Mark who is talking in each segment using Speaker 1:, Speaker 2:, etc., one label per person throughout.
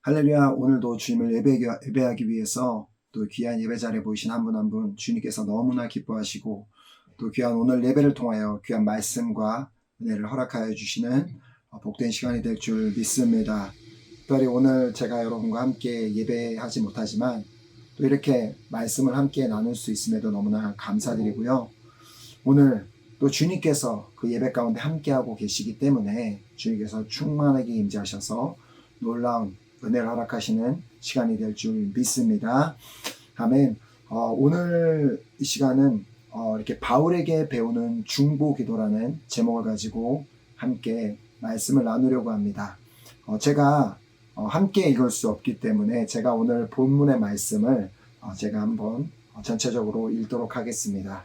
Speaker 1: 할렐루야. 오늘도 주님을 예배하기 위해서 또 귀한 예배 자리에 보이신 한 분 한 분 주님께서 너무나 기뻐하시고 또 귀한 오늘 예배를 통하여 귀한 말씀과 은혜를 허락하여 주시는 복된 시간이 될 줄 믿습니다. 특별히 오늘 제가 여러분과 함께 예배하지 못하지만 또 이렇게 말씀을 함께 나눌 수 있음에도 너무나 감사드리고요. 오늘 또 주님께서 그 예배 가운데 함께하고 계시기 때문에 주님께서 충만하게 임재하셔서 놀라운 은혜를 허락하시는 시간이 될 줄 믿습니다. 아멘. 오늘 이 시간은 이렇게 바울에게 배우는 중보기도라는 제목을 가지고 함께 말씀을 나누려고 합니다. 제가 함께 읽을 수 없기 때문에 제가 오늘 본문의 말씀을 제가 한번 전체적으로 읽도록 하겠습니다.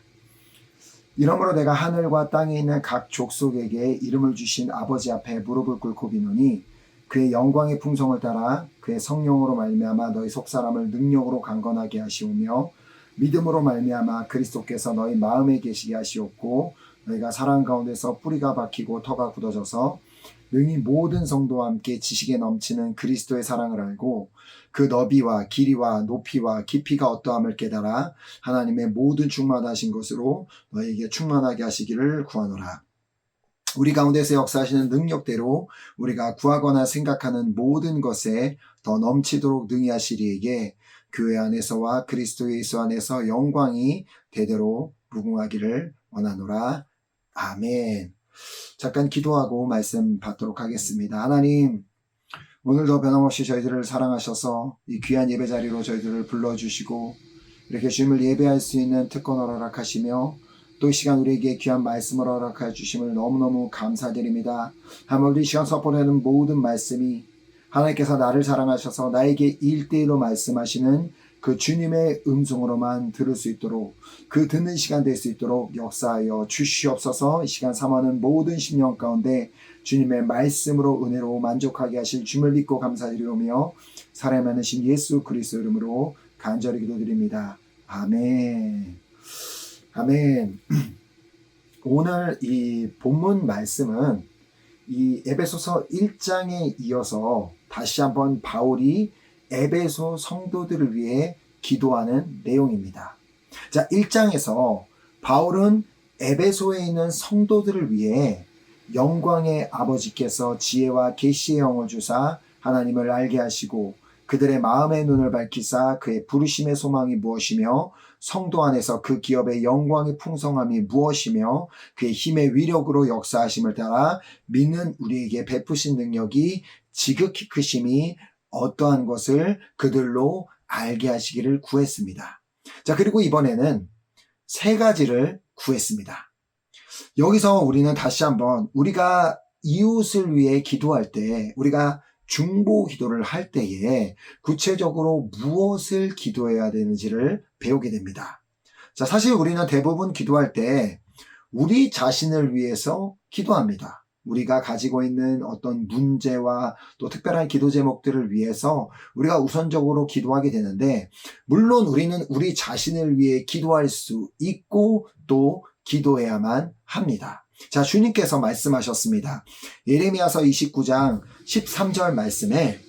Speaker 1: 이러므로 내가 하늘과 땅에 있는 각 족속에게 이름을 주신 아버지 앞에 무릎을 꿇고 비노니 그의 영광의 풍성을 따라 그의 성령으로 말미암아 너희 속사람을 능력으로 강건하게 하시오며 믿음으로 말미암아 그리스도께서 너희 마음에 계시게 하시옵고 너희가 사랑 가운데서 뿌리가 박히고 터가 굳어져서 능히 모든 성도와 함께 지식에 넘치는 그리스도의 사랑을 알고 그 너비와 길이와 높이와 깊이가 어떠함을 깨달아 하나님의 모든 충만하신 것으로 너희에게 충만하게 하시기를 구하노라. 우리 가운데서 역사하시는 능력대로 우리가 구하거나 생각하는 모든 것에 더 넘치도록 능히 하시리에게 교회 안에서와 그리스도 예수 안에서 영광이 대대로 무궁하기를 원하노라. 아멘. 잠깐 기도하고 말씀 받도록 하겠습니다. 하나님, 오늘도 변함없이 저희들을 사랑하셔서 이 귀한 예배 자리로 저희들을 불러주시고 이렇게 주님을 예배할 수 있는 특권을 허락하시며 또 이 시간 우리에게 귀한 말씀을 허락해 주심을 너무너무 감사드립니다. 하나님, 이 시간 선포되는 모든 말씀이 하나님께서 나를 사랑하셔서 나에게 1:1로 말씀하시는 그 주님의 음성으로만 들을 수 있도록 그 듣는 시간 될 수 있도록 역사하여 주시옵소서. 이 시간 삼하는 모든 심령 가운데 주님의 말씀으로 은혜로 만족하게 하실 주님을 믿고 감사드리오며 사랑이 많으신 예수 그리스도 이름으로 간절히 기도드립니다. 아멘. 아멘. 오늘 이 본문 말씀은 이 에베소서 1장에 이어서 다시 한번 바울이 에베소 성도들을 위해 기도하는 내용입니다. 자, 1장에서 바울은 에베소에 있는 성도들을 위해 영광의 아버지께서 지혜와 계시의 영을 주사 하나님을 알게 하시고 그들의 마음의 눈을 밝히사 그의 부르심의 소망이 무엇이며 성도 안에서 그 기업의 영광의 풍성함이 무엇이며 그의 힘의 위력으로 역사하심을 따라 믿는 우리에게 베푸신 능력이 지극히 크심이 어떠한 것을 그들로 알게 하시기를 구했습니다. 자, 그리고 이번에는 세 가지를 구했습니다. 여기서 우리는 다시 한번 우리가 이웃을 위해 기도할 때 우리가 중보 기도를 할 때에 구체적으로 무엇을 기도해야 되는지를 배우게 됩니다. 자, 사실 우리는 대부분 기도할 때 우리 자신을 위해서 기도합니다. 우리가 가지고 있는 어떤 문제와 또 특별한 기도 제목들을 위해서 우리가 우선적으로 기도하게 되는데 물론 우리는 우리 자신을 위해 기도할 수 있고 또 기도해야만 합니다. 자, 주님께서 말씀하셨습니다. 예레미야서 29장 13절 말씀에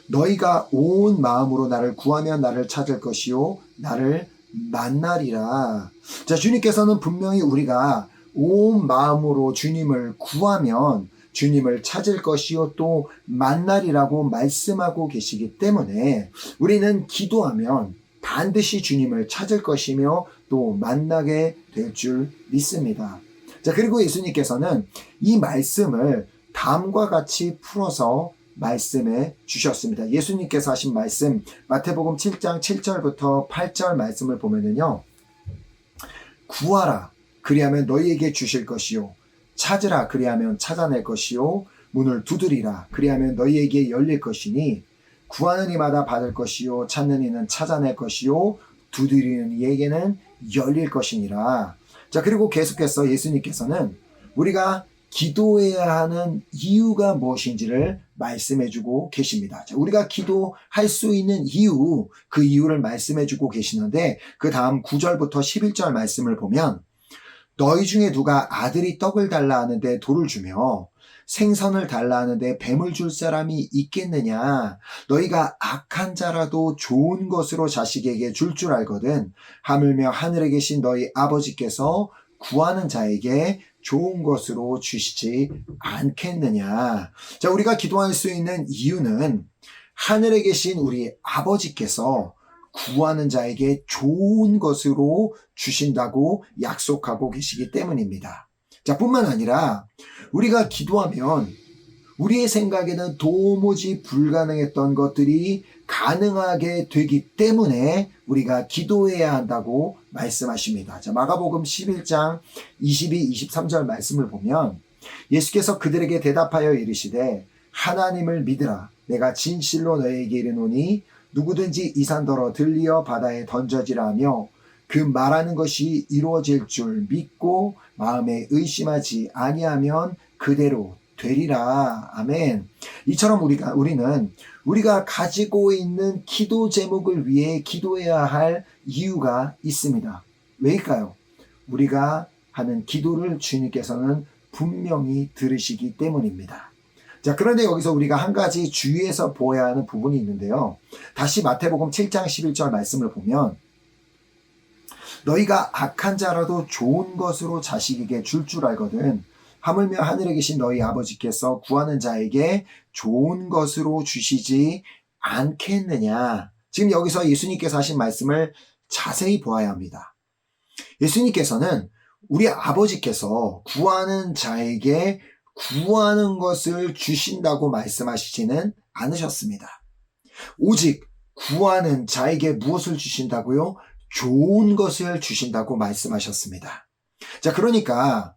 Speaker 1: 너희가 온 마음으로 나를 구하면 나를 찾을 것이요 나를 만나리라. 자, 주님께서는 분명히 우리가 온 마음으로 주님을 구하면 주님을 찾을 것이요 또 만나리라고 말씀하고 계시기 때문에 우리는 기도하면 반드시 주님을 찾을 것이며 또 만나게 될 줄 믿습니다. 자, 그리고 예수님께서는 이 말씀을 다음과 같이 풀어서 말씀해 주셨습니다. 예수님께서 하신 말씀 마태복음 7장 7절부터 8절 말씀을 보면은요. 구하라 그리하면 너희에게 주실 것이요 찾으라 그리하면 찾아낼 것이요 문을 두드리라 그리하면 너희에게 열릴 것이니 구하는 이마다 받을 것이요 찾는 이는 찾아낼 것이요 두드리는 이에게는 열릴 것이니라. 자, 그리고 계속해서 예수님께서는 우리가 기도해야 하는 이유가 무엇인지를 말씀해주고 계십니다. 자, 우리가 기도할 수 있는 이유, 그 이유를 말씀해주고 계시는데 그 다음 9절부터 11절 말씀을 보면 너희 중에 누가 아들이 떡을 달라 하는데 돌을 주며 생선을 달라 하는데 뱀을 줄 사람이 있겠느냐? 너희가 악한 자라도 좋은 것으로 자식에게 줄 알거든. 하물며 하늘에 계신 너희 아버지께서 구하는 자에게 좋은 것으로 주시지 않겠느냐? 자, 우리가 기도할 수 있는 이유는 하늘에 계신 우리 아버지께서 구하는 자에게 좋은 것으로 주신다고 약속하고 계시기 때문입니다. 자, 뿐만 아니라 우리가 기도하면 우리의 생각에는 도무지 불가능했던 것들이 가능하게 되기 때문에 우리가 기도해야 한다고 말씀하십니다. 자, 마가복음 11장 22, 23절 말씀을 보면 예수께서 그들에게 대답하여 이르시되 하나님을 믿으라. 내가 진실로 너희에게 이르노니 누구든지 이 산더러 들리어 바다에 던져지라 하며 그 말하는 것이 이루어질 줄 믿고 마음에 의심하지 아니하면 그대로 되리라. 아멘. 이처럼 우리는 우리가 가지고 있는 기도 제목을 위해 기도해야 할 이유가 있습니다. 왜일까요? 우리가 하는 기도를 주님께서는 분명히 들으시기 때문입니다. 자, 그런데 여기서 우리가 한 가지 주의해서 보아야 하는 부분이 있는데요. 다시 마태복음 7장 11절 말씀을 보면 너희가 악한 자라도 좋은 것으로 자식에게 줄 알거든. 하물며 하늘에 계신 너희 아버지께서 구하는 자에게 좋은 것으로 주시지 않겠느냐. 지금 여기서 예수님께서 하신 말씀을 자세히 보아야 합니다. 예수님께서는 우리 아버지께서 구하는 자에게 구하는 것을 주신다고 말씀하시지는 않으셨습니다. 오직 구하는 자에게 무엇을 주신다고요? 좋은 것을 주신다고 말씀하셨습니다. 자, 그러니까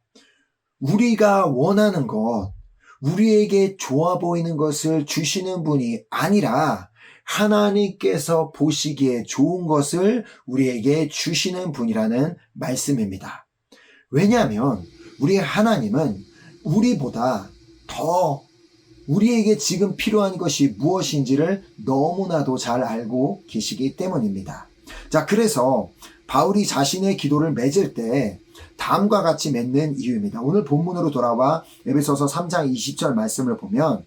Speaker 1: 우리가 원하는 것, 우리에게 좋아 보이는 것을 주시는 분이 아니라 하나님께서 보시기에 좋은 것을 우리에게 주시는 분이라는 말씀입니다. 왜냐하면 우리 하나님은 우리보다 더 우리에게 지금 필요한 것이 무엇인지를 너무나도 잘 알고 계시기 때문입니다. 자, 그래서 바울이 자신의 기도를 맺을 때 다음과 같이 맺는 이유입니다. 오늘 본문으로 돌아와 에베소서 3장 20절 말씀을 보면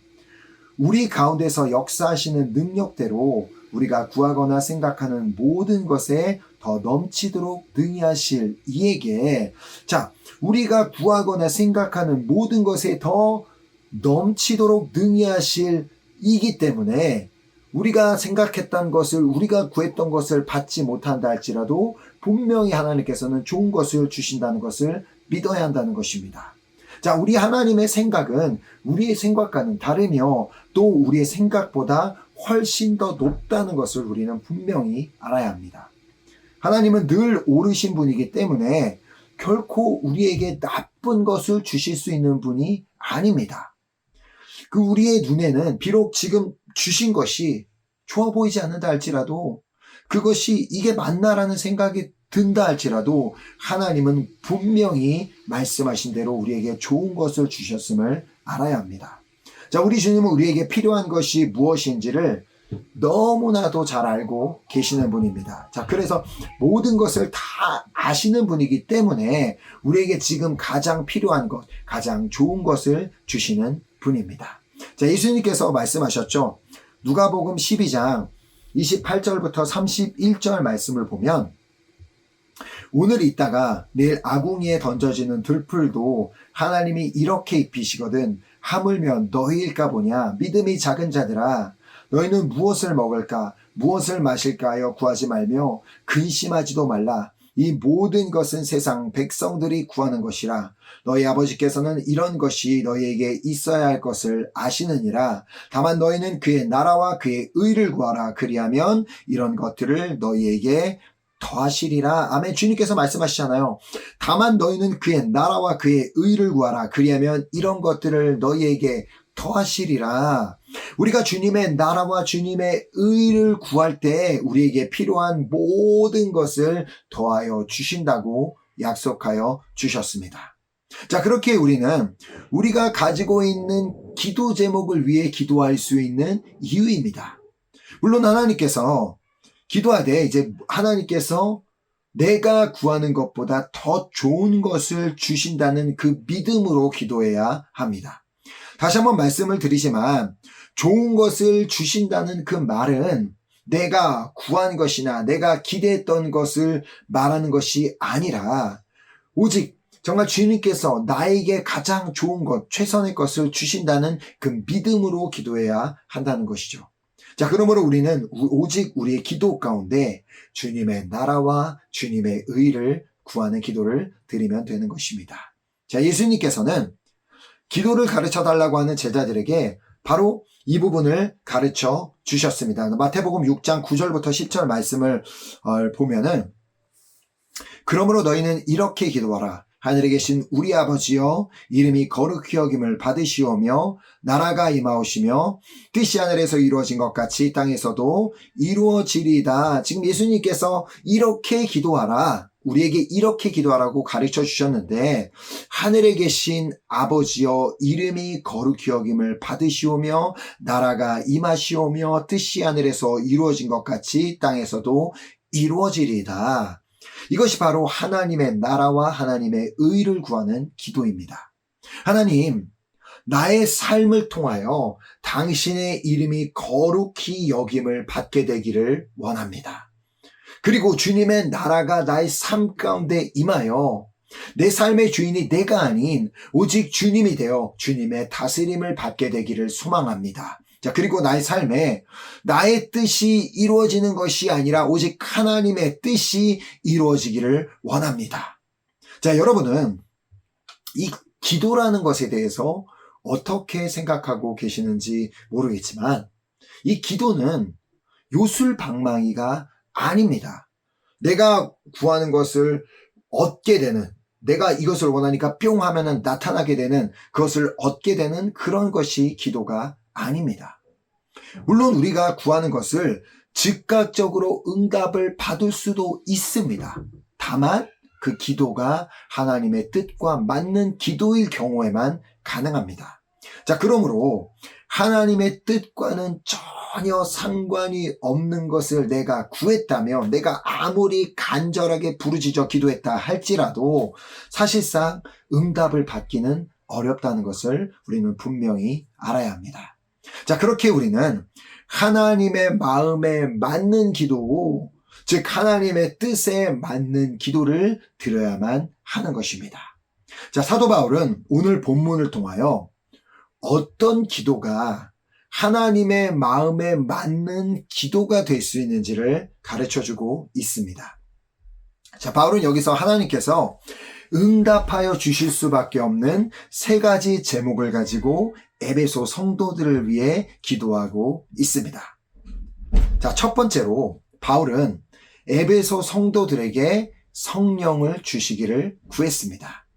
Speaker 1: 우리 가운데서 역사하시는 능력대로 우리가 구하거나 생각하는 모든 것에 더 넘치도록 능히 하실 이에게, 자, 우리가 구하거나 생각하는 모든 것에 더 넘치도록 능히 하실 이기 때문에 우리가 생각했던 것을, 우리가 구했던 것을 받지 못한다 할지라도 분명히 하나님께서는 좋은 것을 주신다는 것을 믿어야 한다는 것입니다. 자, 우리 하나님의 생각은 우리의 생각과는 다르며 또 우리의 생각보다 훨씬 더 높다는 것을 우리는 분명히 알아야 합니다. 하나님은 늘 옳으신 분이기 때문에 결코 우리에게 나쁜 것을 주실 수 있는 분이 아닙니다. 그 우리의 눈에는 비록 지금 주신 것이 좋아 보이지 않는다 할지라도 그것이 이게 맞나라는 생각이 든다 할지라도 하나님은 분명히 말씀하신 대로 우리에게 좋은 것을 주셨음을 알아야 합니다. 자, 우리 주님은 우리에게 필요한 것이 무엇인지를 너무나도 잘 알고 계시는 분입니다. 자, 그래서 모든 것을 다 아시는 분이기 때문에 우리에게 지금 가장 필요한 것, 가장 좋은 것을 주시는 분입니다. 자, 예수님께서 말씀하셨죠. 누가복음 12장 28절부터 31절 말씀을 보면 오늘 있다가 내일 아궁이에 던져지는 들풀도 하나님이 이렇게 입히시거든. 하물며 너희일까 보냐. 믿음이 작은 자들아, 너희는 무엇을 먹을까 무엇을 마실까 하여 구하지 말며 근심하지도 말라. 이 모든 것은 세상 백성들이 구하는 것이라. 너희 아버지께서는 이런 것이 너희에게 있어야 할 것을 아시느니라. 다만 너희는 그의 나라와 그의 의를 구하라. 그리하면 이런 것들을 너희에게 더하시리라. 아멘. 주님께서 말씀하시잖아요. 다만 너희는 그의 나라와 그의 의를 구하라. 그리하면 이런 것들을 너희에게 더하시리라. 우리가 주님의 나라와 주님의 의를 구할 때 우리에게 필요한 모든 것을 더하여 주신다고 약속하여 주셨습니다. 자, 그렇게 우리는 우리가 가지고 있는 기도 제목을 위해 기도할 수 있는 이유입니다. 물론 하나님께서 기도하되 이제 하나님께서 내가 구하는 것보다 더 좋은 것을 주신다는 그 믿음으로 기도해야 합니다. 다시 한번 말씀을 드리지만 좋은 것을 주신다는 그 말은 내가 구한 것이나 내가 기대했던 것을 말하는 것이 아니라 오직 정말 주님께서 나에게 가장 좋은 것, 최선의 것을 주신다는 그 믿음으로 기도해야 한다는 것이죠. 자, 그러므로 우리는 오직 우리의 기도 가운데 주님의 나라와 주님의 의를 구하는 기도를 드리면 되는 것입니다. 자, 예수님께서는 기도를 가르쳐 달라고 하는 제자들에게 바로 이 부분을 가르쳐 주셨습니다. 마태복음 6장 9절부터 10절 말씀을 보면은 그러므로 너희는 이렇게 기도하라. 하늘에 계신 우리 아버지여 이름이 거룩히 여김을 받으시오며 나라가 임하오시며 뜻이 하늘에서 이루어진 것 같이 땅에서도 이루어지리이다. 지금 예수님께서 이렇게 기도하라. 우리에게 이렇게 기도하라고 가르쳐 주셨는데 하늘에 계신 아버지여 이름이 거룩히 여김을 받으시오며 나라가 임하시오며 뜻이 하늘에서 이루어진 것 같이 땅에서도 이루어지리이다. 이것이 바로 하나님의 나라와 하나님의 의를 구하는 기도입니다. 하나님, 나의 삶을 통하여 당신의 이름이 거룩히 여김을 받게 되기를 원합니다. 그리고 주님의 나라가 나의 삶 가운데 임하여 내 삶의 주인이 내가 아닌 오직 주님이 되어 주님의 다스림을 받게 되기를 소망합니다. 자, 그리고 나의 삶에 나의 뜻이 이루어지는 것이 아니라 오직 하나님의 뜻이 이루어지기를 원합니다. 자, 여러분은 이 기도라는 것에 대해서 어떻게 생각하고 계시는지 모르겠지만 이 기도는 요술방망이가 아닙니다. 내가 구하는 것을 얻게 되는, 내가 이것을 원하니까 뿅 하면은 나타나게 되는, 그것을 얻게 되는 그런 것이 기도가 아닙니다. 물론 우리가 구하는 것을 즉각적으로 응답을 받을 수도 있습니다. 다만 그 기도가 하나님의 뜻과 맞는 기도일 경우에만 가능합니다. 자, 그러므로 하나님의 뜻과는 전혀 상관이 없는 것을 내가 구했다면 내가 아무리 간절하게 부르짖어 기도했다 할지라도 사실상 응답을 받기는 어렵다는 것을 우리는 분명히 알아야 합니다. 자, 그렇게 우리는 하나님의 마음에 맞는 기도, 즉 하나님의 뜻에 맞는 기도를 드려야만 하는 것입니다. 자, 사도 바울은 오늘 본문을 통하여 어떤 기도가 하나님의 마음에 맞는 기도가 될 수 있는지를 가르쳐주고 있습니다. 자, 바울은 여기서 하나님께서 응답하여 주실 수밖에 없는 세 가지 제목을 가지고 에베소 성도들을 위해 기도하고 있습니다. 자, 첫 번째로 바울은 에베소 성도들에게 성령을 주시기를 구했습니다.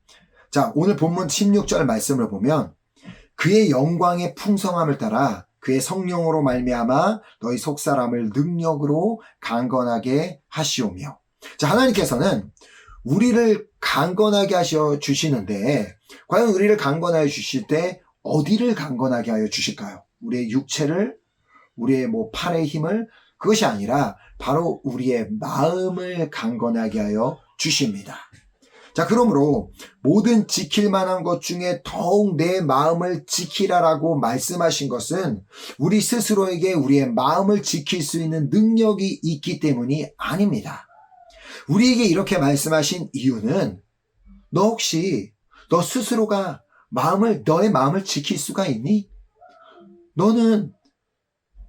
Speaker 1: 자, 오늘 본문 16절 말씀을 보면 그의 영광의 풍성함을 따라 그의 성령으로 말미암아 너희 속사람을 능력으로 강건하게 하시오며. 자, 하나님께서는 우리를 강건하게 하셔 주시는데 과연 우리를 강건하여 주실 때 어디를 강건하게 하여 주실까요? 우리의 육체를, 우리의 팔의 힘을, 그것이 아니라 바로 우리의 마음을 강건하게 하여 주십니다. 자, 그러므로 모든 지킬 만한 것 중에 더욱 내 마음을 지키라라고 말씀하신 것은 우리 스스로에게 우리의 마음을 지킬 수 있는 능력이 있기 때문이 아닙니다. 우리에게 이렇게 말씀하신 이유는 너 혹시 너 스스로가 너의 마음을 지킬 수가 있니? 너는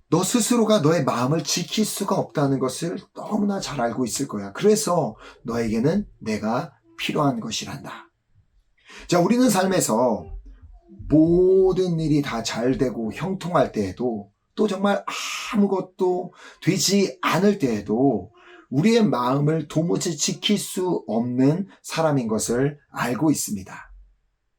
Speaker 1: 너 스스로가 너의 마음을 지킬 수가 없다는 것을 너무나 잘 알고 있을 거야. 그래서 너에게는 내가 필요한 것이란다. 자, 우리는 삶에서 모든 일이 다 잘 되고 형통할 때에도 또 정말 아무것도 되지 않을 때에도 우리의 마음을 도무지 지킬 수 없는 사람인 것을 알고 있습니다.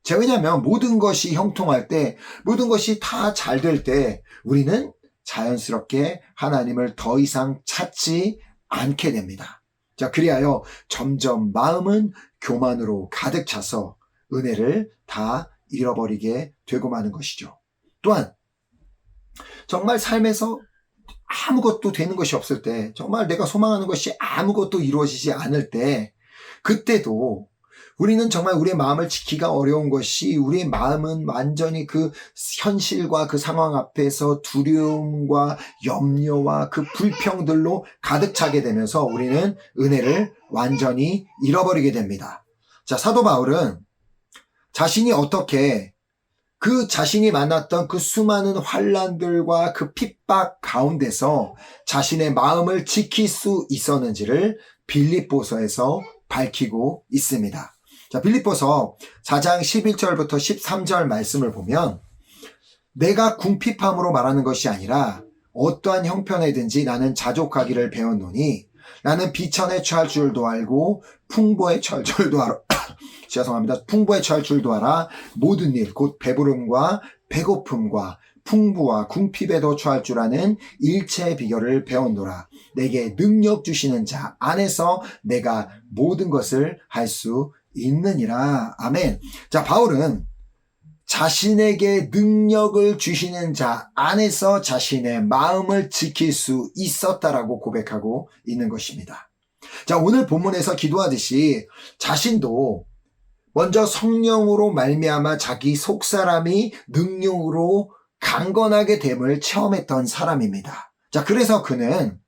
Speaker 1: 자, 왜냐하면 모든 것이 형통할 때, 모든 것이 다 잘 될 때 우리는 자연스럽게 하나님을 더 이상 찾지 않게 됩니다. 자, 그리하여 점점 마음은 교만으로 가득 차서 은혜를 다 잃어버리게 되고 마는 것이죠. 또한 정말 삶에서 아무것도 되는 것이 없을 때, 정말 내가 소망하는 것이 아무것도 이루어지지 않을 때, 그때도 우리는 정말 우리의 마음을 지키기가 어려운 것이, 우리의 마음은 완전히 그 현실과 그 상황 앞에서 두려움과 염려와 그 불평들로 가득 차게 되면서 우리는 은혜를 완전히 잃어버리게 됩니다. 자, 사도 바울은 자신이 어떻게 그 자신이 만났던 그 수많은 환난들과 그 핍박 가운데서 자신의 마음을 지킬 수 있었는지를 빌립보서에서 밝히고 있습니다. 자, 빌립보서 4장 11절부터 13절 말씀을 보면, 내가 궁핍함으로 말하는 것이 아니라 어떠한 형편에든지 나는 자족하기를 배웠노니 나는 비천에 처할 줄도 알고 풍부에 처할 줄도 알아. 죄송합니다. 풍부에 처할 줄도 알아. 모든 일, 곧 배부름과 배고픔과 풍부와 궁핍에도 처할 줄 아는 일체의 비결을 배웠노라. 내게 능력 주시는 자 안에서 내가 모든 것을 할 수 있느니라. 아멘. 자, 바울은 자신에게 능력을 주시는 자 안에서 자신의 마음을 지킬 수 있었다라고 고백하고 있는 것입니다. 자, 오늘 본문에서 기도하듯이 자신도 먼저 성령으로 말미암아 자기 속사람이 능력으로 강건하게 됨을 체험했던 사람입니다. 자, 그래서 그는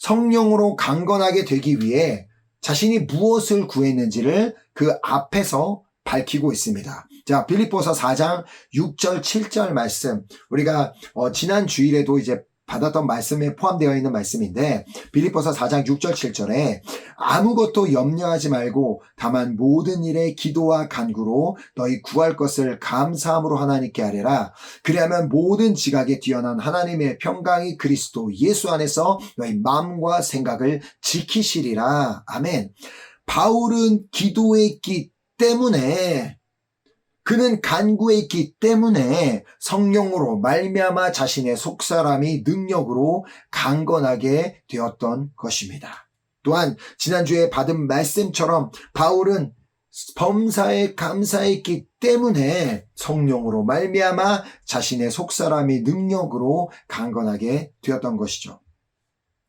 Speaker 1: 성령으로 강건하게 되기 위해 자신이 무엇을 구했는지를 그 앞에서 밝히고 있습니다. 자, 빌립보서 4장 6절 7절 말씀, 우리가 지난 주일에도 이제 받았던 말씀에 포함되어 있는 말씀인데, 빌립보서 4장 6절 7절에 아무것도 염려하지 말고 다만 모든 일에 기도와 간구로 너희 구할 것을 감사함으로 하나님께 아뢰라. 그리하면 모든 지각에 뛰어난 하나님의 평강이 그리스도 예수 안에서 너희 마음과 생각을 지키시리라. 아멘. 바울은 기도했기 때문에, 그는 간구했기 때문에 성령으로 말미암아 자신의 속사람이 능력으로 강건하게 되었던 것입니다. 또한 지난주에 받은 말씀처럼 바울은 범사에 감사했기 때문에 성령으로 말미암아 자신의 속사람이 능력으로 강건하게 되었던 것이죠.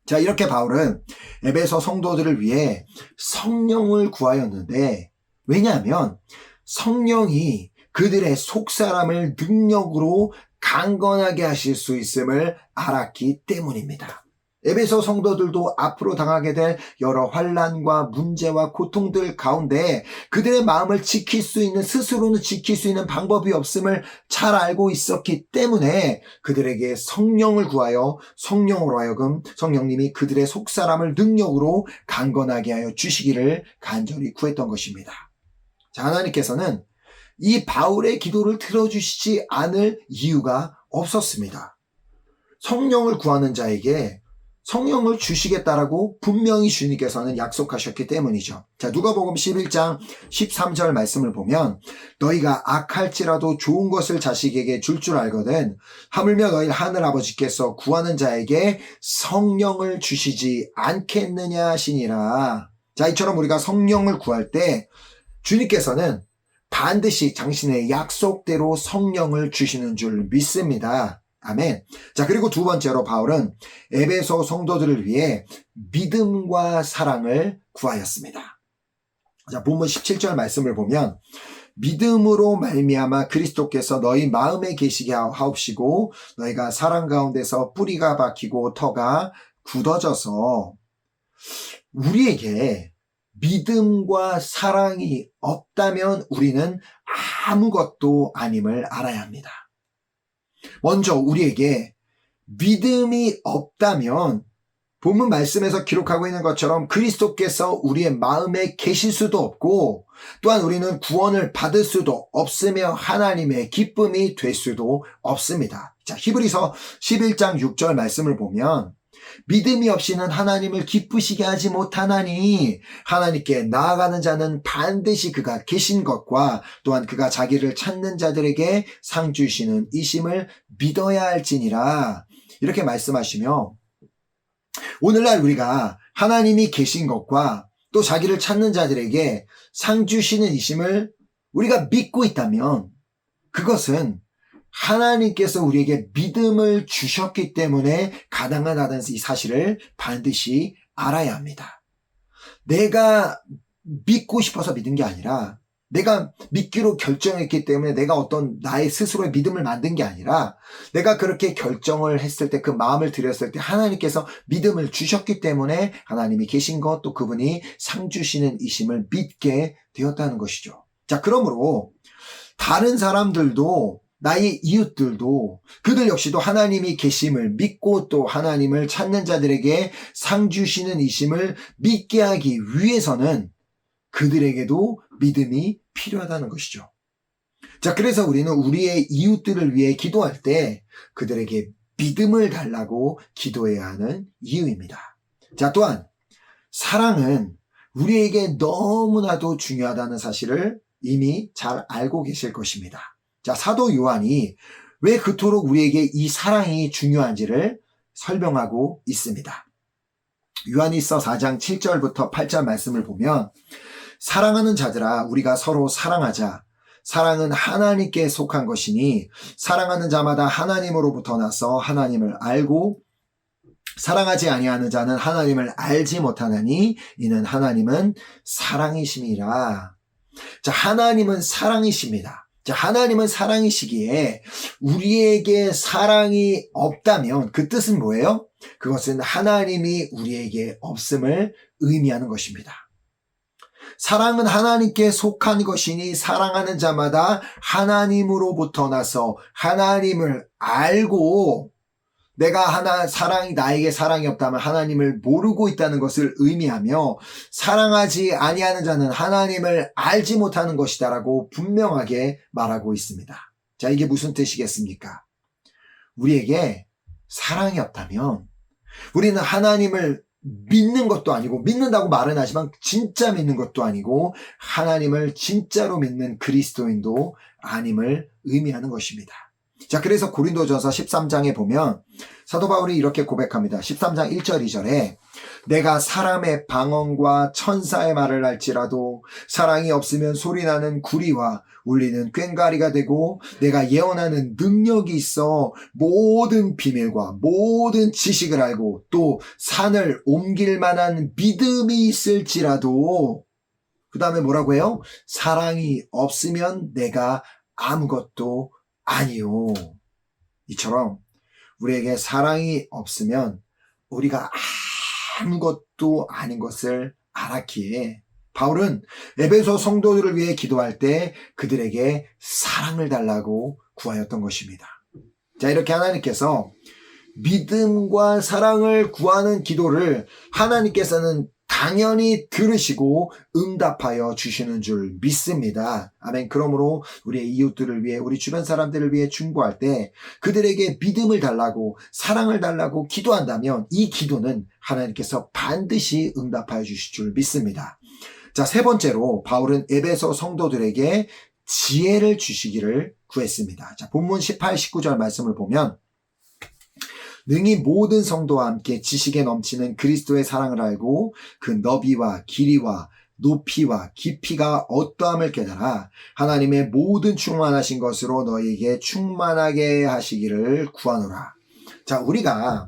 Speaker 1: 자, 이렇게 바울은 에베소 성도들을 위해 성령을 구하였는데, 왜냐하면 성령이 그들의 속사람을 능력으로 강건하게 하실 수 있음을 알았기 때문입니다. 에베소 성도들도 앞으로 당하게 될 여러 환난과 문제와 고통들 가운데 그들의 마음을 지킬 수 있는, 스스로는 지킬 수 있는 방법이 없음을 잘 알고 있었기 때문에 그들에게 성령을 구하여 성령으로 하여금 성령님이 그들의 속사람을 능력으로 강건하게 하여 주시기를 간절히 구했던 것입니다. 자, 하나님께서는 이 바울의 기도를 들어주시지 않을 이유가 없었습니다. 성령을 구하는 자에게 성령을 주시겠다라고 분명히 주님께서는 약속하셨기 때문이죠. 자, 누가복음 11장 13절 말씀을 보면, 너희가 악할지라도 좋은 것을 자식에게 줄 줄 알거든 하물며 너희 하늘 아버지께서 구하는 자에게 성령을 주시지 않겠느냐 하시니라. 자, 이처럼 우리가 성령을 구할 때 주님께서는 반드시 당신의 약속대로 성령을 주시는 줄 믿습니다. 아멘. 자, 그리고 두 번째로 바울은 에베소 성도들을 위해 믿음과 사랑을 구하였습니다. 자, 본문 17절 말씀을 보면, 믿음으로 말미암아 그리스도께서 너희 마음에 계시게 하옵시고 너희가 사랑 가운데서 뿌리가 박히고 터가 굳어져서. 우리에게 믿음과 사랑이 없다면 우리는 아무것도 아님을 알아야 합니다. 먼저 우리에게 믿음이 없다면 본문 말씀에서 기록하고 있는 것처럼 그리스도께서 우리의 마음에 계실 수도 없고, 또한 우리는 구원을 받을 수도 없으며 하나님의 기쁨이 될 수도 없습니다. 자, 히브리서 11장 6절 말씀을 보면, 믿음이 없이는 하나님을 기쁘시게 하지 못하나니 하나님께 나아가는 자는 반드시 그가 계신 것과 또한 그가 자기를 찾는 자들에게 상 주시는 이심을 믿어야 할지니라. 이렇게 말씀하시며, 오늘날 우리가 하나님이 계신 것과 또 자기를 찾는 자들에게 상 주시는 이심을 우리가 믿고 있다면 그것은 하나님께서 우리에게 믿음을 주셨기 때문에 가능하다는 이 사실을 반드시 알아야 합니다. 내가 믿고 싶어서 믿은 게 아니라, 내가 믿기로 결정했기 때문에 내가 어떤 나의 스스로의 믿음을 만든 게 아니라, 내가 그렇게 결정을 했을 때, 그 마음을 들였을 때 하나님께서 믿음을 주셨기 때문에 하나님이 계신 것, 또 그분이 상 주시는 이심을 믿게 되었다는 것이죠. 자, 그러므로 다른 사람들도, 나의 이웃들도, 그들 역시도 하나님이 계심을 믿고 또 하나님을 찾는 자들에게 상 주시는 이심을 믿게 하기 위해서는 그들에게도 믿음이 필요하다는 것이죠. 자, 그래서 우리는 우리의 이웃들을 위해 기도할 때 그들에게 믿음을 달라고 기도해야 하는 이유입니다. 자, 또한 사랑은 우리에게 너무나도 중요하다는 사실을 이미 잘 알고 계실 것입니다. 자, 사도 요한이 왜 그토록 우리에게 이 사랑이 중요한지를 설명하고 있습니다. 요한일서 4장 7절부터 8절 말씀을 보면, 사랑하는 자들아, 우리가 서로 사랑하자. 사랑은 하나님께 속한 것이니 사랑하는 자마다 하나님으로부터 나서 하나님을 알고, 사랑하지 아니하는 자는 하나님을 알지 못하나니 이는 하나님은 사랑이심이라. 자, 하나님은 사랑이십니다. 자, 하나님은 사랑이시기에 우리에게 사랑이 없다면 그 뜻은 뭐예요? 그것은 하나님이 우리에게 없음을 의미하는 것입니다. 사랑은 하나님께 속한 것이니 사랑하는 자마다 하나님으로부터 나서 하나님을 알고, 내가 나에게 사랑이 없다면 하나님을 모르고 있다는 것을 의미하며, 사랑하지 아니하는 자는 하나님을 알지 못하는 것이다라고 분명하게 말하고 있습니다. 자, 이게 무슨 뜻이겠습니까? 우리에게 사랑이 없다면 우리는 하나님을 믿는 것도 아니고, 믿는다고 말은 하지만 진짜 믿는 것도 아니고, 하나님을 진짜로 믿는 그리스도인도 아님을 의미하는 것입니다. 자, 그래서 고린도전서 13장에 보면 사도 바울이 이렇게 고백합니다. 13장 1절 2절에 내가 사람의 방언과 천사의 말을 할지라도 사랑이 없으면 소리나는 구리와 울리는 꽹과리가 되고, 내가 예언하는 능력이 있어 모든 비밀과 모든 지식을 알고 또 산을 옮길 만한 믿음이 있을지라도, 그 다음에 뭐라고 해요? 사랑이 없으면 내가 아무것도 아니요. 이처럼 우리에게 사랑이 없으면 우리가 아무것도 아닌 것을 알았기에 바울은 에베소 성도들을 위해 기도할 때 그들에게 사랑을 달라고 구하였던 것입니다. 자, 이렇게 하나님께서 믿음과 사랑을 구하는 기도를 하나님께서는 당연히 들으시고 응답하여 주시는 줄 믿습니다. 아멘. 그러므로 우리의 이웃들을 위해, 우리 주변 사람들을 위해 중보할 때 그들에게 믿음을 달라고, 사랑을 달라고 기도한다면 이 기도는 하나님께서 반드시 응답하여 주실 줄 믿습니다. 자, 세 번째로 바울은 에베소 성도들에게 지혜를 주시기를 구했습니다. 자, 본문 18, 19절 말씀을 보면, 능히 모든 성도와 함께 지식에 넘치는 그리스도의 사랑을 알고 그 너비와 길이와 높이와 깊이가 어떠함을 깨달아 하나님의 모든 충만하신 것으로 너희에게 충만하게 하시기를 구하노라. 자, 우리가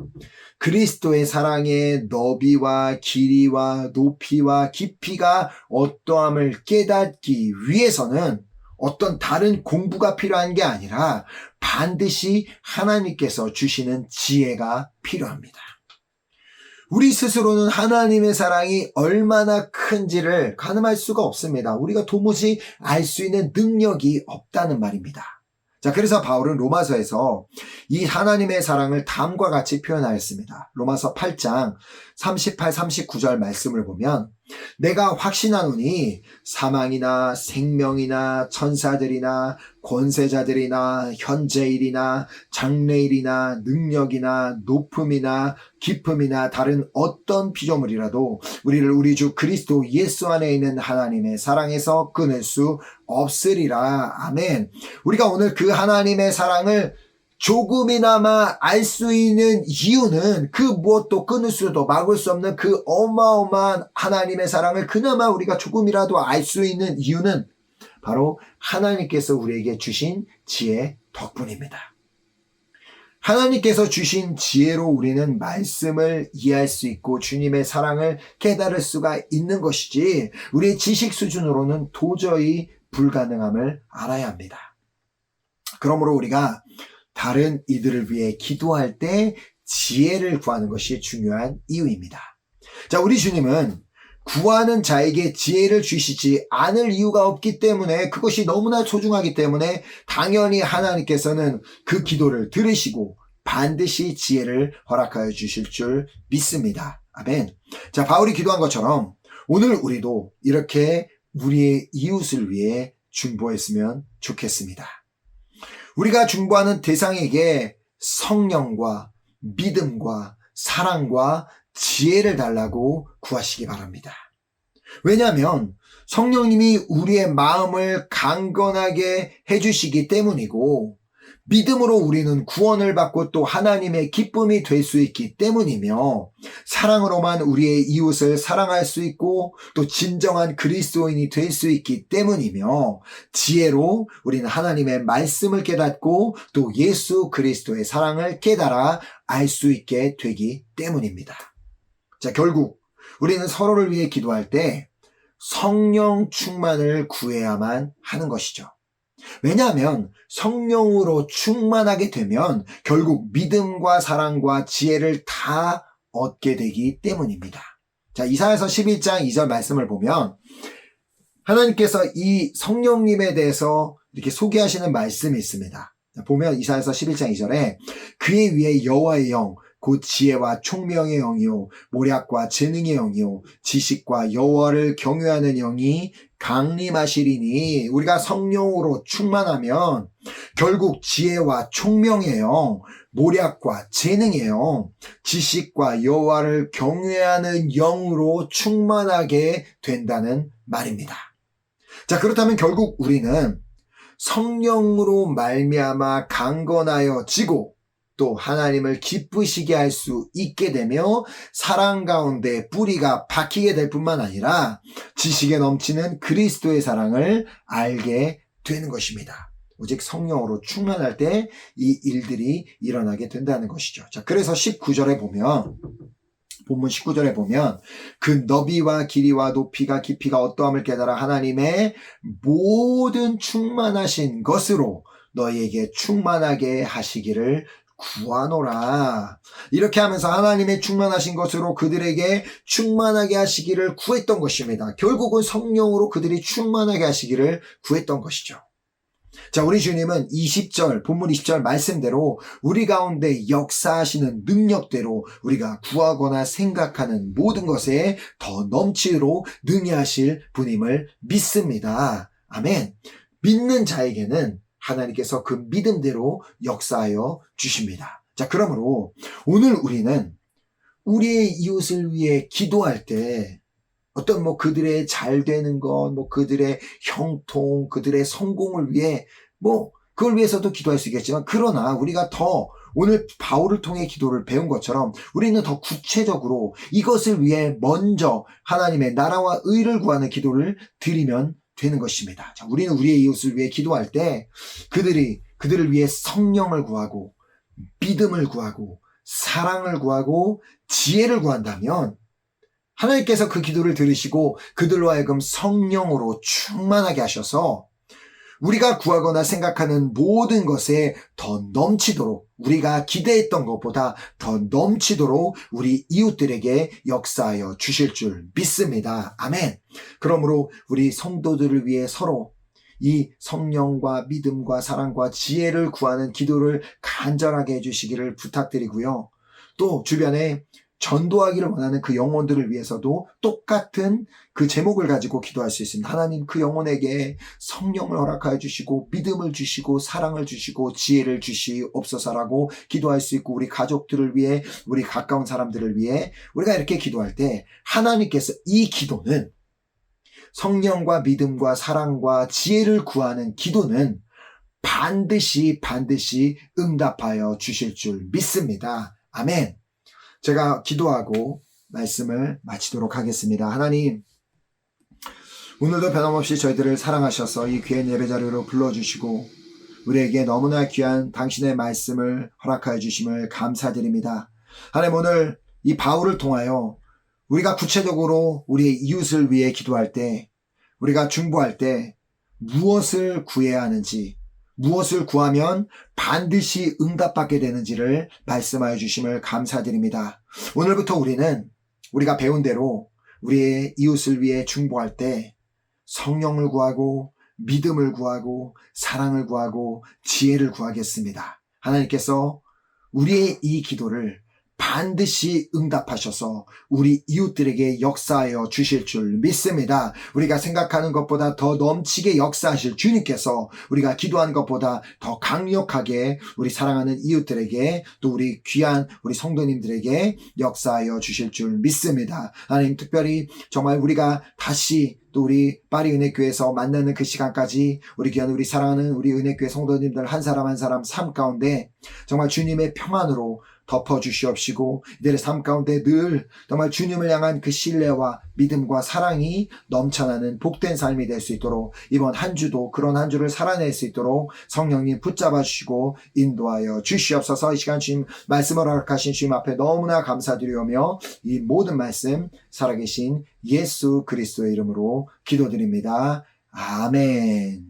Speaker 1: 그리스도의 사랑의 너비와 길이와 높이와 깊이가 어떠함을 깨닫기 위해서는 어떤 다른 공부가 필요한 게 아니라 반드시 하나님께서 주시는 지혜가 필요합니다. 우리 스스로는 하나님의 사랑이 얼마나 큰지를 가늠할 수가 없습니다. 우리가 도무지 알 수 있는 능력이 없다는 말입니다. 자, 그래서 바울은 로마서에서 이 하나님의 사랑을 다음과 같이 표현하였습니다. 로마서 8장 38, 39절 말씀을 보면, 내가 확신하노니 사망이나 생명이나 천사들이나 권세자들이나 현재일이나 장래일이나 능력이나 높음이나 깊음이나 다른 어떤 피조물이라도 우리를 우리 주 그리스도 예수 안에 있는 하나님의 사랑에서 끊을 수 없으리라. 아멘. 우리가 오늘 그 하나님의 사랑을 조금이나마 알 수 있는 이유는 그 무엇도 끊을 수도 막을 수 없는 그 어마어마한 하나님의 사랑을 그나마 우리가 조금이라도 알 수 있는 이유는 바로 하나님께서 우리에게 주신 지혜 덕분입니다. 하나님께서 주신 지혜로 우리는 말씀을 이해할 수 있고 주님의 사랑을 깨달을 수가 있는 것이지 우리의 지식 수준으로는 도저히 불가능함을 알아야 합니다. 그러므로 우리가 다른 이들을 위해 기도할 때 지혜를 구하는 것이 중요한 이유입니다. 자, 우리 주님은 구하는 자에게 지혜를 주시지 않을 이유가 없기 때문에 그것이 너무나 소중하기 때문에 당연히 하나님께서는 그 기도를 들으시고 반드시 지혜를 허락하여 주실 줄 믿습니다. 아멘. 자, 바울이 기도한 것처럼 오늘 우리도 이렇게 우리의 이웃을 위해 중보했으면 좋겠습니다. 우리가 중보하는 대상에게 성령과 믿음과 사랑과 지혜를 달라고 구하시기 바랍니다. 왜냐하면 성령님이 우리의 마음을 강건하게 해주시기 때문이고 믿음으로 우리는 구원을 받고 또 하나님의 기쁨이 될 수 있기 때문이며 사랑으로만 우리의 이웃을 사랑할 수 있고 또 진정한 그리스도인이 될 수 있기 때문이며 지혜로 우리는 하나님의 말씀을 깨닫고 또 예수 그리스도의 사랑을 깨달아 알 수 있게 되기 때문입니다. 자, 결국 우리는 서로를 위해 기도할 때 성령 충만을 구해야만 하는 것이죠. 왜냐하면 성령으로 충만하게 되면 결국 믿음과 사랑과 지혜를 다 얻게 되기 때문입니다. 자, 이사야서 11장 2절 말씀을 보면 하나님께서 이 성령님에 대해서 이렇게 소개하시는 말씀이 있습니다. 보면 이사야서 11장 2절에 그의 위에 여호와의 영 곧 지혜와 총명의 영이요 모략과 재능의 영이요 지식과 여호와를 경외하는 영이 강림하시리니 우리가 성령으로 충만하면 결국 지혜와 총명의 영, 모략과 재능의 영, 지식과 여호와를 경외하는 영으로 충만하게 된다는 말입니다. 자, 그렇다면 결국 우리는 성령으로 말미암아 강건하여지고 또 하나님을 기쁘시게 할 수 있게 되며 사랑 가운데 뿌리가 박히게 될 뿐만 아니라 지식에 넘치는 그리스도의 사랑을 알게 되는 것입니다. 오직 성령으로 충만할 때 이 일들이 일어나게 된다는 것이죠. 자, 그래서 19절에 보면 본문 19절에 보면 그 너비와 길이와 높이가 깊이가 어떠함을 깨달아 하나님의 모든 충만하신 것으로 너희에게 충만하게 하시기를 구하노라. 이렇게 하면서 하나님의 충만하신 것으로 그들에게 충만하게 하시기를 구했던 것입니다. 결국은 성령으로 그들이 충만하게 하시기를 구했던 것이죠. 자, 우리 주님은 20절, 본문 20절 말씀대로 우리 가운데 역사하시는 능력대로 우리가 구하거나 생각하는 모든 것에 더 넘치도록 능히 하실 분임을 믿습니다. 아멘. 믿는 자에게는 하나님께서 그 믿음대로 역사하여 주십니다. 자, 그러므로 오늘 우리는 우리의 이웃을 위해 기도할 때 어떤 그들의 잘 되는 것, 그들의 형통, 그들의 성공을 위해 그걸 위해서도 기도할 수 있겠지만 그러나 우리가 더 오늘 바울을 통해 기도를 배운 것처럼 우리는 더 구체적으로 이것을 위해 먼저 하나님의 나라와 의를 구하는 기도를 드리면 되는 것입니다. 자, 우리는 우리의 이웃을 위해 기도할 때 그들을 위해 성령을 구하고 믿음을 구하고 사랑을 구하고 지혜를 구한다면 하나님께서 그 기도를 들으시고 그들로 하여금 성령으로 충만하게 하셔서 우리가 구하거나 생각하는 모든 것에 더 넘치도록 우리가 기대했던 것보다 더 넘치도록 우리 이웃들에게 역사하여 주실 줄 믿습니다. 아멘. 그러므로 우리 성도들을 위해 서로 이 성령과 믿음과 사랑과 지혜를 구하는 기도를 간절하게 해주시기를 부탁드리고요. 또 주변에 전도하기를 원하는 그 영혼들을 위해서도 똑같은 그 제목을 가지고 기도할 수 있습니다. 하나님 그 영혼에게 성령을 허락하여 주시고 믿음을 주시고 사랑을 주시고 지혜를 주시옵소서라고 기도할 수 있고 우리 가족들을 위해 우리 가까운 사람들을 위해 우리가 이렇게 기도할 때 하나님께서 이 기도는 성령과 믿음과 사랑과 지혜를 구하는 기도는 반드시 응답하여 주실 줄 믿습니다. 아멘. 제가 기도하고 말씀을 마치도록 하겠습니다. 하나님, 오늘도 변함없이 저희들을 사랑하셔서 이 귀한 예배 자리로 불러주시고 우리에게 너무나 귀한 당신의 말씀을 허락하여 주심을 감사드립니다. 하나님, 오늘 이 바울을 통하여 우리가 구체적으로 우리의 이웃을 위해 기도할 때, 우리가 중보할 때 무엇을 구해야 하는지, 무엇을 구하면 반드시 응답받게 되는지를 말씀하여 주심을 감사드립니다. 오늘부터 우리가 배운 대로 우리의 이웃을 위해 중보할 때 성령을 구하고 믿음을 구하고 사랑을 구하고 지혜를 구하겠습니다. 하나님께서 우리의 이 기도를 반드시 응답하셔서 우리 이웃들에게 역사하여 주실 줄 믿습니다. 우리가 생각하는 것보다 더 넘치게 역사하실 주님께서 우리가 기도하는 것보다 더 강력하게 우리 사랑하는 이웃들에게, 또 우리 귀한 우리 성도님들에게 역사하여 주실 줄 믿습니다. 하나님, 특별히 정말 우리가 다시 또 우리 파리 은혜교회에서 만나는 그 시간까지 우리 귀한 우리 사랑하는 우리 은혜교회 성도님들 한 사람 한 사람 삶 가운데 정말 주님의 평안으로 덮어주시옵시고, 이들의 삶 가운데 늘 정말 주님을 향한 그 신뢰와 믿음과 사랑이 넘쳐나는 복된 삶이 될 수 있도록, 이번 한 주도 그런 한 주를 살아낼 수 있도록 성령님 붙잡아 주시고 인도하여 주시옵소서. 이 시간 주님 말씀을 허락하신 주님 앞에 너무나 감사드리오며 이 모든 말씀 살아계신 예수 그리스도의 이름으로 기도드립니다. 아멘.